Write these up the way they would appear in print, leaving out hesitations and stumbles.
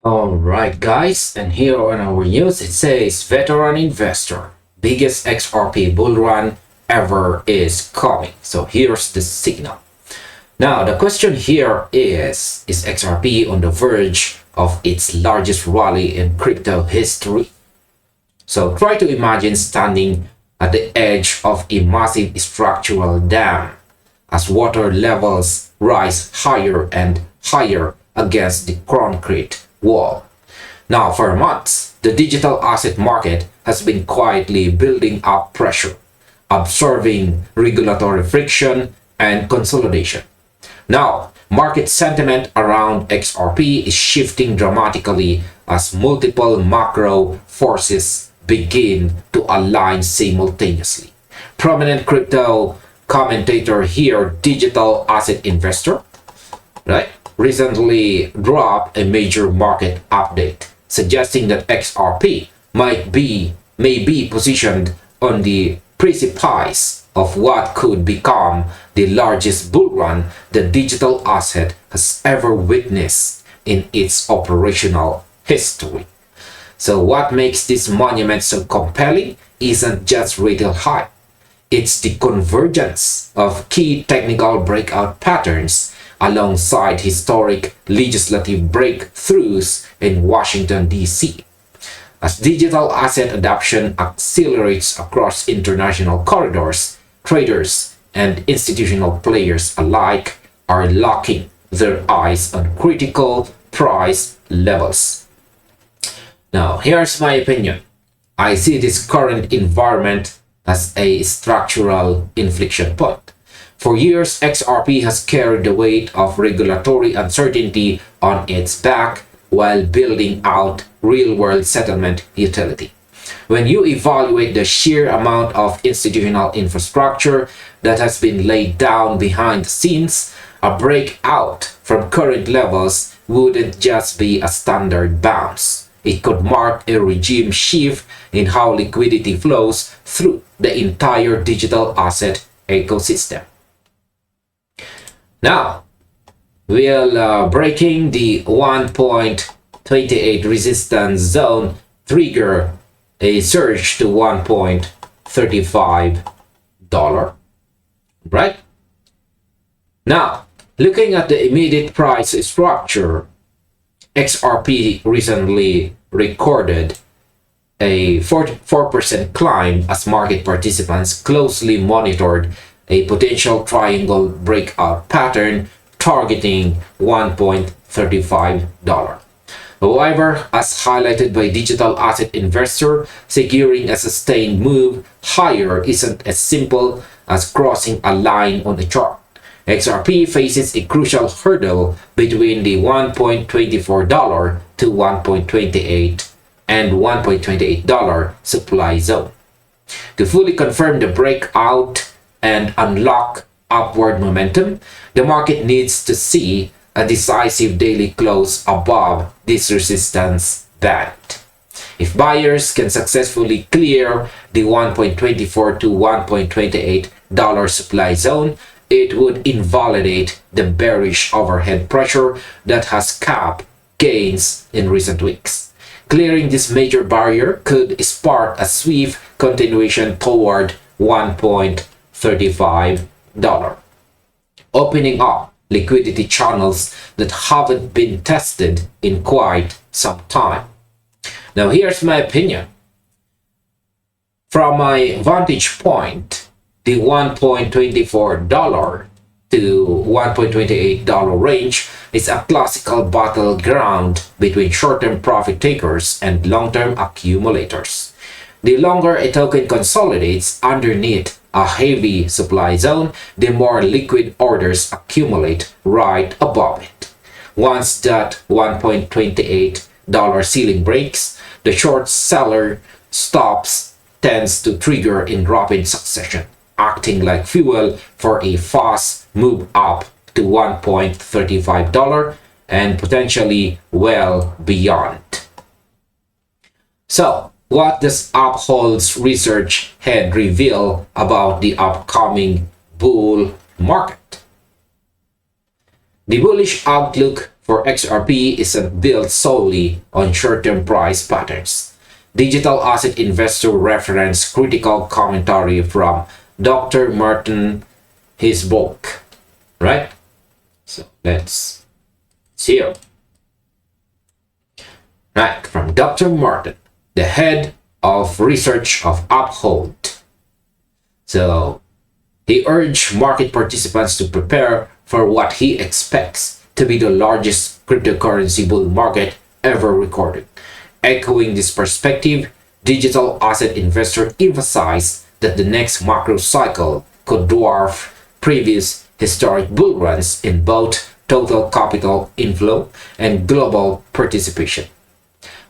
Alright guys, and here on our news it says veteran investor, biggest XRP bull run ever is coming. So here's the signal. Now the question here is XRP on the verge of its largest rally in crypto history? So try to imagine standing at the edge of a massive structural dam as water levels rise higher and higher against the concrete wall. Now, for months, the digital asset market has been quietly building up pressure, observing regulatory friction and consolidation. Now, market sentiment around XRP is shifting dramatically as multiple macro forces begin to align simultaneously. Prominent crypto commentator here, digital asset investor, right, recently dropped a major market update suggesting that XRP may be positioned on the precipice of what could become the largest bull run the digital asset has ever witnessed in its operational history. So what makes this monument so compelling isn't just retail hype. It's the convergence of key technical breakout patterns alongside historic legislative breakthroughs in Washington, D.C. As digital asset adoption accelerates across international corridors, traders and institutional players alike are locking their eyes on critical price levels. Now, here's my opinion. I see this current environment as a structural inflection point. For years, XRP has carried the weight of regulatory uncertainty on its back while building out real-world settlement utility. When you evaluate the sheer amount of institutional infrastructure that has been laid down behind the scenes, a breakout from current levels wouldn't just be a standard bounce. It could mark a regime shift in how liquidity flows through the entire digital asset ecosystem. Now, we'll breaking the 1.28 resistance zone trigger a surge to $1.35, right? Now, looking at the immediate price structure, XRP recently recorded a 44% climb as market participants closely monitored a potential triangle breakout pattern targeting $1.35. However, as highlighted by digital asset investor, securing a sustained move higher isn't as simple as crossing a line on a chart. XRP faces a crucial hurdle between the $1.24 to $1.28 and $1.28 supply zone. To fully confirm the breakout and unlock upward momentum, the market needs to see a decisive daily close above this resistance band. If buyers can successfully clear the $1.24 to $1.28 supply zone, it would invalidate the bearish overhead pressure that has capped gains in recent weeks. Clearing this major barrier could spark a swift continuation toward $1.35, opening up liquidity channels that haven't been tested in quite some time. Now, here's my opinion. From my vantage point, the $1.24 to $1.28 range is a classical battleground between short-term profit takers and long-term accumulators. The longer a token consolidates underneath a heavy supply zone, the more liquid orders accumulate right above it. Once that $1.28 ceiling breaks, the short seller stops tends to trigger in rapid succession, acting like fuel for a fast move up to $1.35 and potentially well beyond. So, what does Uphold's research head reveal about the upcoming bull market? The bullish outlook for for XRP isn't built solely on short-term price patterns. Digital asset investor reference critical commentary from Dr. Martin Hiesboeck, right? So let's see here. Right, from Dr. Martin, the head of research of Uphold. So he urged market participants to prepare for what he expects to be the largest cryptocurrency bull market ever recorded. Echoing this perspective, digital asset investors emphasized that the next macro cycle could dwarf previous historic bull runs in both total capital inflow and global participation.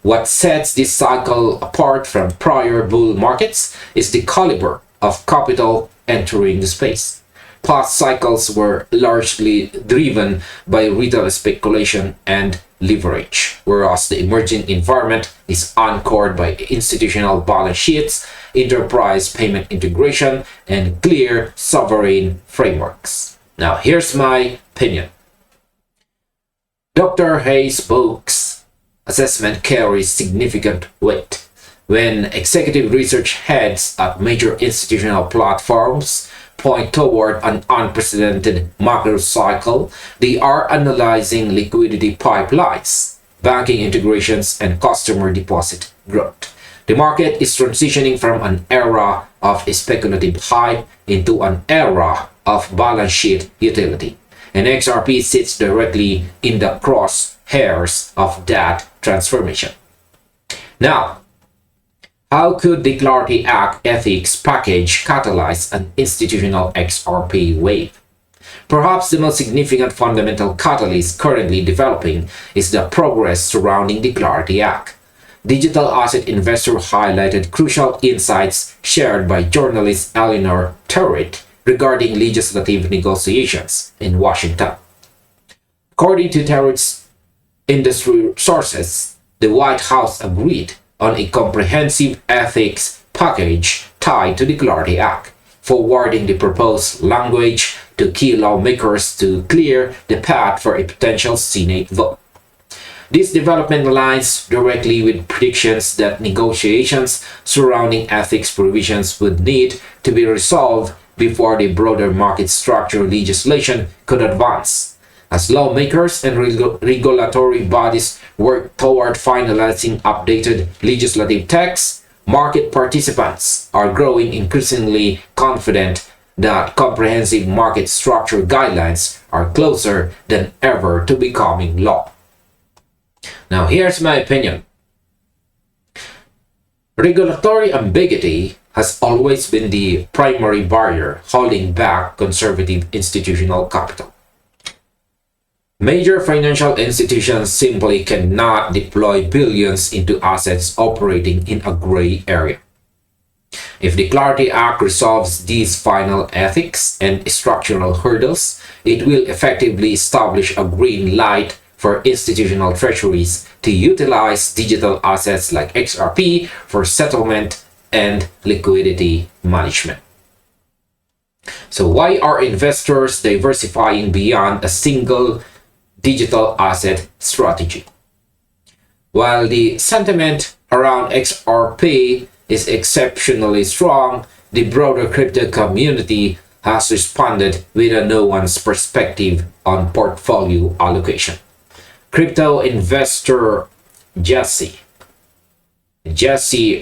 What sets this cycle apart from prior bull markets is the caliber of capital entering the space. Past cycles were largely driven by retail speculation and leverage, whereas the emerging environment is anchored by institutional balance sheets, enterprise payment integration, and clear sovereign frameworks. Now, here's my opinion. Dr. Hiesboeck's assessment carries significant weight. When executive research heads at major institutional platforms point toward an unprecedented macro cycle, they are analyzing liquidity pipelines, banking integrations, and customer deposit growth. The market is transitioning from an era of speculative hype into an era of balance sheet utility, and XRP sits directly in the crosshairs of that transformation. Now, how could the Clarity Act ethics package catalyze an institutional XRP wave? Perhaps the most significant fundamental catalyst currently developing is the progress surrounding the Clarity Act. Digital asset investors highlighted crucial insights shared by journalist Eleanor Terrett regarding legislative negotiations in Washington. According to Terrett's industry sources, the White House agreed on a comprehensive ethics package tied to the Clarity Act, forwarding the proposed language to key lawmakers to clear the path for a potential Senate vote. This development aligns directly with predictions that negotiations surrounding ethics provisions would need to be resolved before the broader market structure legislation could advance. As lawmakers and regulatory bodies work toward finalizing updated legislative texts, market participants are growing increasingly confident that comprehensive market structure guidelines are closer than ever to becoming law. Now, here's my opinion. Regulatory ambiguity has always been the primary barrier holding back conservative institutional capital. Major financial institutions simply cannot deploy billions into assets operating in a gray area. If the Clarity Act resolves these final ethics and structural hurdles, it will effectively establish a green light for institutional treasuries to utilize digital assets like XRP for settlement and liquidity management. So why are investors diversifying beyond a single digital asset strategy? While the sentiment around XRP is exceptionally strong, the broader crypto community has responded with a nuanced perspective on portfolio allocation. Crypto investor Jesse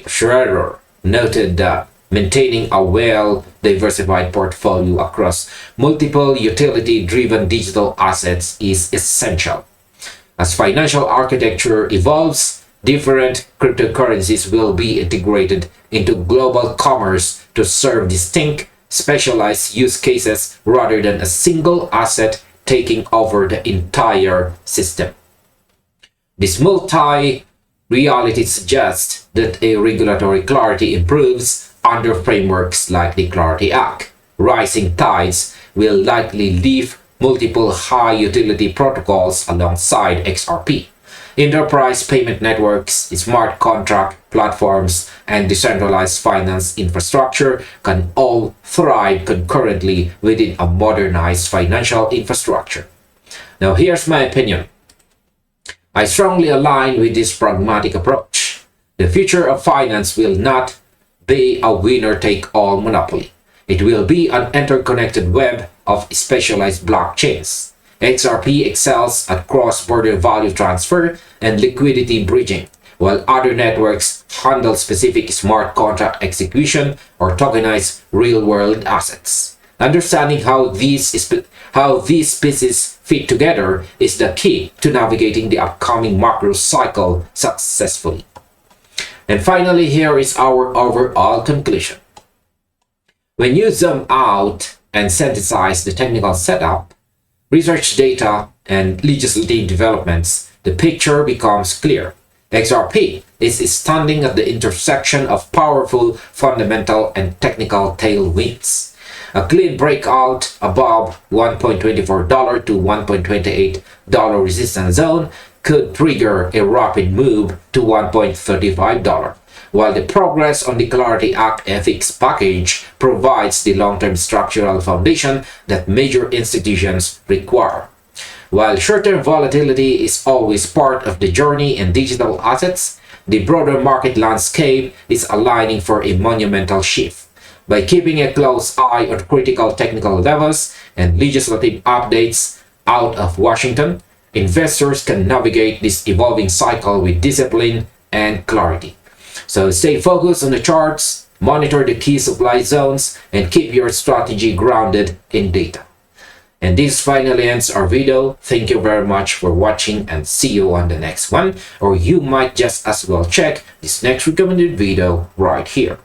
Schroeder noted that maintaining a well-diversified portfolio across multiple utility-driven digital assets is essential. As financial architecture evolves, different cryptocurrencies will be integrated into global commerce to serve distinct, specialized use cases rather than a single asset taking over the entire system. This multi-reality suggests that a regulatory clarity improves under frameworks like the Clarity Act. Rising tides will likely lift multiple high-utility protocols alongside XRP. Enterprise payment networks, smart contract platforms, and decentralized finance infrastructure can all thrive concurrently within a modernized financial infrastructure. Now, here's my opinion. I strongly align with this pragmatic approach. The future of finance will not be a winner-take-all monopoly. It will be an interconnected web of specialized blockchains. XRP excels at cross-border value transfer and liquidity bridging, while other networks handle specific smart contract execution or tokenize real-world assets. Understanding how these pieces fit together is the key to navigating the upcoming macro cycle successfully. And finally, here is our overall conclusion. When you zoom out and synthesize the technical setup, research data, and legislative developments, the picture becomes clear. XRP is standing at the intersection of powerful fundamental and technical tailwinds. A clean breakout above $1.24 to $1.28 resistance zone could trigger a rapid move to $1.35, while the progress on the Clarity Act ethics package provides the long-term structural foundation that major institutions require. While short-term volatility is always part of the journey in digital assets, the broader market landscape is aligning for a monumental shift. By keeping a close eye on critical technical levels and legislative updates out of Washington, investors can navigate this evolving cycle with discipline and clarity. So stay focused on the charts, monitor the key supply zones, and keep your strategy grounded in data. And this finally ends our video. Thank you very much for watching and see you on the next one. Or you might just as well check this next recommended video right here.